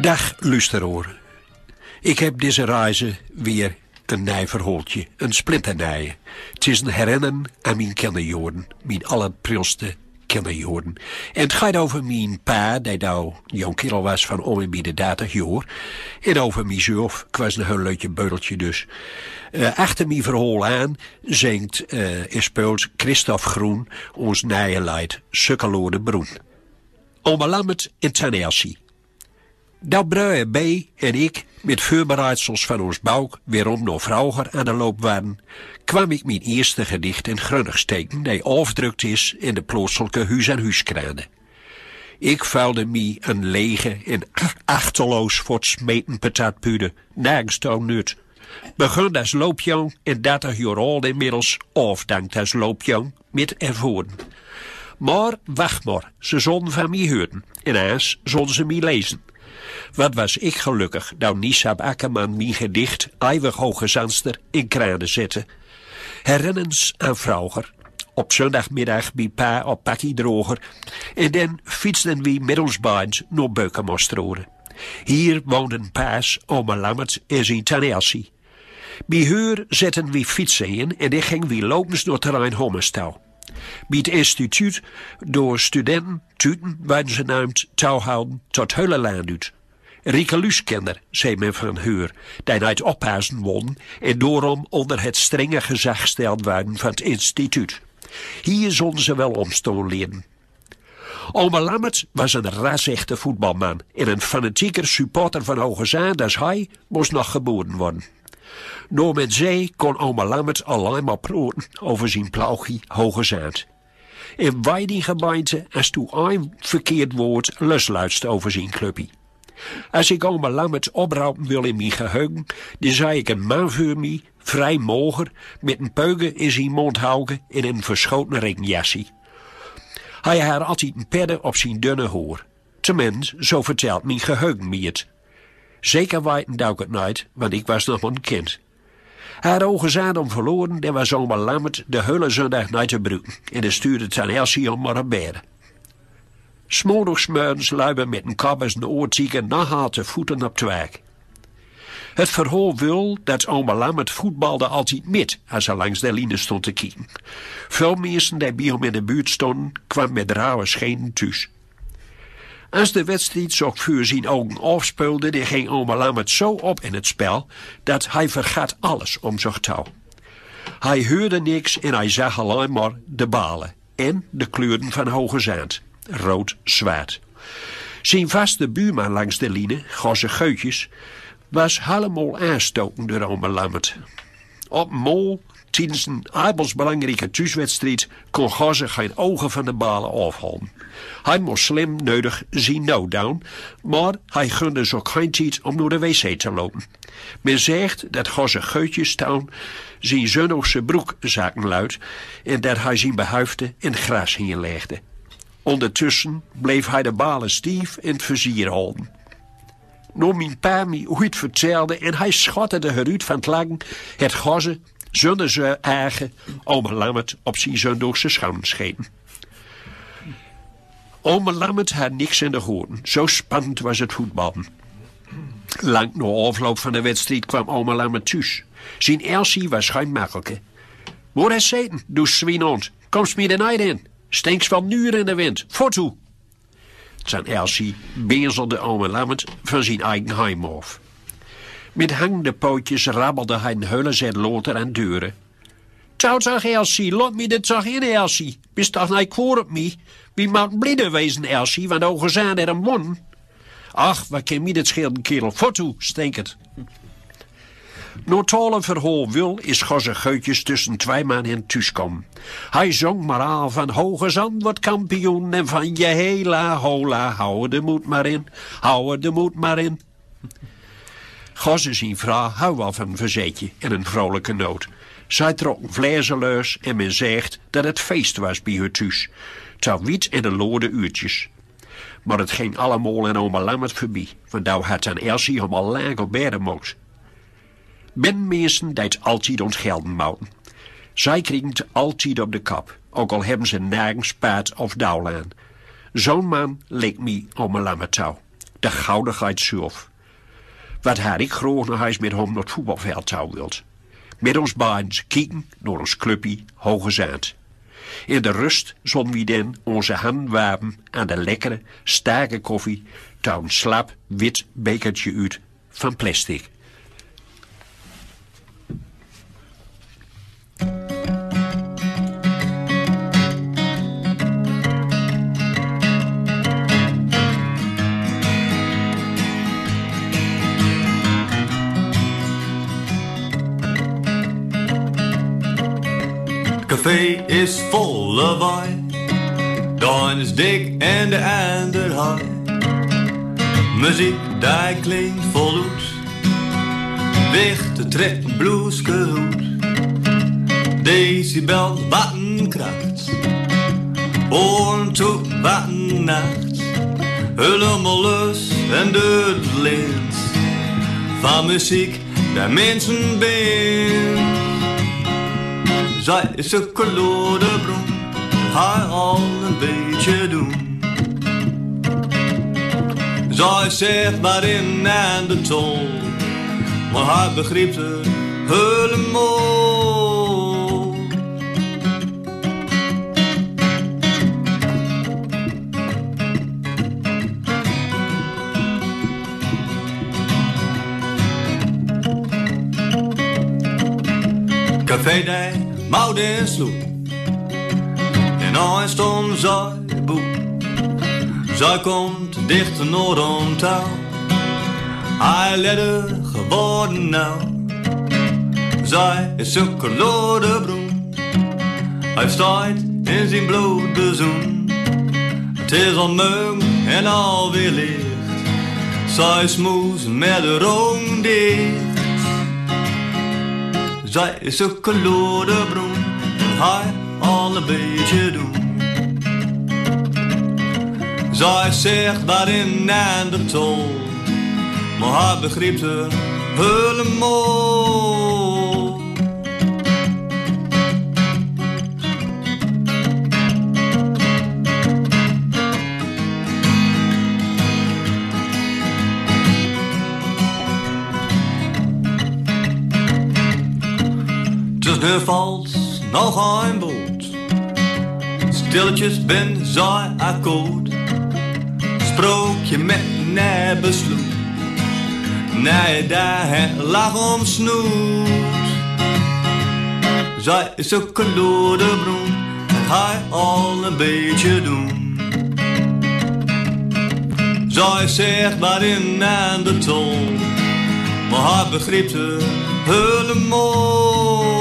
Dag, luisteraar. Ik heb deze reizen weer een nij verhooltje, een splinternije. Het is een herinneren aan mijn kinderjaren, mijn allerprilste kinderjaren. En het gaat over mijn pa, die nou jong kerel was van om en bij de 30 jaar. En over mijzelf, ik was een heel leutje beudeltje dus. Achter mijn verhaal aan zingt en speelt Christophe Groen ons nije lied Sukkeloorde Broen. Oma Lammert in Tanelsi. Dat Bruie B en ik, met voorbereidsels van ons bouw, weerom nog vroeger aan de loop waren, kwam ik mijn eerste gedicht in grunnig steken, die afdrukt is in de plaatselijke huis-aan-huiskranen. Ik vuilde mij een lege en achterloos voortsmeten patatpude, nergens toe nut. Begon als loopjong en 30 jaar oud inmiddels, afdankt als loopjong, met ervoren. Maar wacht maar, ze zonden van mij horen, en eens zonden ze mij lezen. Wat was ik gelukkig, nou Nisab Akkerman mijn gedicht eeuwig hoge zanster in kranen zette. Herinnens aan vroeger, op zondagmiddag bij pa op pakkie droger, en dan fietsten we middelsbaans naar Beukenmostroren. Hier woonden pa's, oma Lammert en zijn Tanelsi. Bij haar zetten we fietsen in en dan gingen we lopens door terrein Hommestouw. Bij het instituut door studenten, tuten, werden ze naamd touwhouden tot Heulelaan uit. Riekeluuskinder, zei men van haar, die uit oppassen wonen en daarom onder het strenge gezag gesteld werden van het instituut. Hier zonden ze wel omstaan leren. Oma Lammert was een rasechte voetbalman en een fanatieker supporter van Hoogezaan als hij moest nog geboren worden. Door met zee kon oma Lammert alleen maar praten over zijn ploegie Hoogezaan. En wij die gemeente als toen een verkeerd woord losluidste over zijn clubje. Als ik oma Lammert oproepen wil in mijn geheugen, dan zei ik een man voor mij, vrij moger, met een peugen in zijn mond houden en een verschoten regenjassie. Hij had altijd een pedde op zijn dunne hoor. Tenminste, zo vertelt mijn geheugen me het. Zeker weten douw ik het niet, want ik was nog een kind. Haar ogen zaten om verloren, dan was oma Lammert de hele zondag naar te broeken en de stuurde Tanelsi om maar op bed. Smordagsmorgens luiben met een kop als een oorzieke nahaalt de voeten op werk. Het verhaal wil dat oma Lammert voetbalde altijd met als ze langs de line stond te kijken. Veel mensen die bij hem in de buurt stonden, kwamen met rauwe schenen thuis. Als de wedstrijd zo voor zijn ogen afspeelde, dan ging oma Lammert zo op in het spel, dat hij vergat alles om zich touw. Hij hoorde niks en hij zag alleen maar de balen en de kleuren van Hoogezaan. Rood-zwart. Zijn vaste buurman langs de line, Gosse Geutjes, was helemaal aanstoken door oma Lammert. Op mol, tijdens een abelsbelangrijke thuiswedstrijd, kon Gosse geen ogen van de balen afhouden. Hij moest slim nodig zien no-down, maar hij gunde zo geen tijd om naar de wc te lopen. Men zegt dat Gosse Geutjes toen zijn zonnigse broek zaken luidt en dat hij zijn behuifde in gras legde. Ondertussen bleef hij de balen stief in het vizier houden. Nog mijn pa mij ooit vertelde en hij schotterde eruit van het lachen het Gosse zonder zijn eigen oma Lammert op zijn zondagse schoenen scheten. Oma Lammert had niks in de hoorn, zo spannend was het voetballen. Lang na afloop van de wedstrijd kwam oma Lammert thuis. Zijn Elsie was geen makkelijke. Waar is zeten, doe swinond, komst me de nijd in. Stinks van nuur in de wind. Voortoe. Zijn Elsie bezelde oma Lammert van zijn eigen heim af. Met hangende pootjes rabbelde hij een hele zet loter aan deuren. Toch, Elsie, laat me dit toch in, Elsie. Bist toch niet voor op me? Wie moet bliden wezen, Elsie, want Hoogezaan er een won. Ach, wat kan me dit schelen, kerel. Voortoe, stink het. Notale verhaal wil is Gosse Geutjes tussen twee man in thuis komen. Hij zong maar aan van Hoogezaan wordt kampioen en van je hela hola, hou de moed maar in, hou de moed maar in. Gosse zijn vrouw hou wel van een verzetje en een vrolijke noot. Zij trok een vlezeluis en men zegt dat het feest was bij haar thuis. Zou wit en de lode uurtjes. Maar het ging allemaal en oma Lammert voorbij, want nou had zijn Elsie hem al lang op beden mocht. Ben mensen die het altijd ontgelden mouten. Zij kregen het altijd op de kop, ook al hebben ze nergens paard of douwlaan. Zo'n man leek me oma Lammert touw. de goudigheid zelf. Wat had ik graag nog eens met hem naar het voetbalveld zou wilt. Met ons beiden kijken naar ons clubje Hoge Zaand. In de rust zonden we dan onze handen wapen aan de lekkere, sterke koffie, touw een slap, wit bekertje uit van plastic. Café is vol lawaai, dan is dik en de ander high. Muziek die klinkt voluit, weg te trekken bloeske hoed. Decibel wattenkracht, oren toe wattennacht. Helemaal lus en duidelijk van muziek die mensen ben. Zij is een kolode bron, hij al een beetje doen. Zij zegt waarin aan de tol, maar hij begreep het helemaal. Café die mout en sloep, en hij stond zij boek. Zij komt dichter naar downtown, hij ledder geworden nou. Zij is een kolode broen, hij staat in zijn blote zoen. Het is al morgen en alweer licht, zij smoes met de ogen dicht. Zij is een kolode broen, en hij al een beetje doen. Zij zegt waarin aan de tol, maar hij begreep ze helemaal. Er valt nog een boot, stilletjes ben zij akkoord. Sprookje met een besloot, nee daar lag om snoet. Zij is een kolode broen, en hij al een beetje doen. Zij zegt waarin aan de tol, maar hij begreep ze helemaal.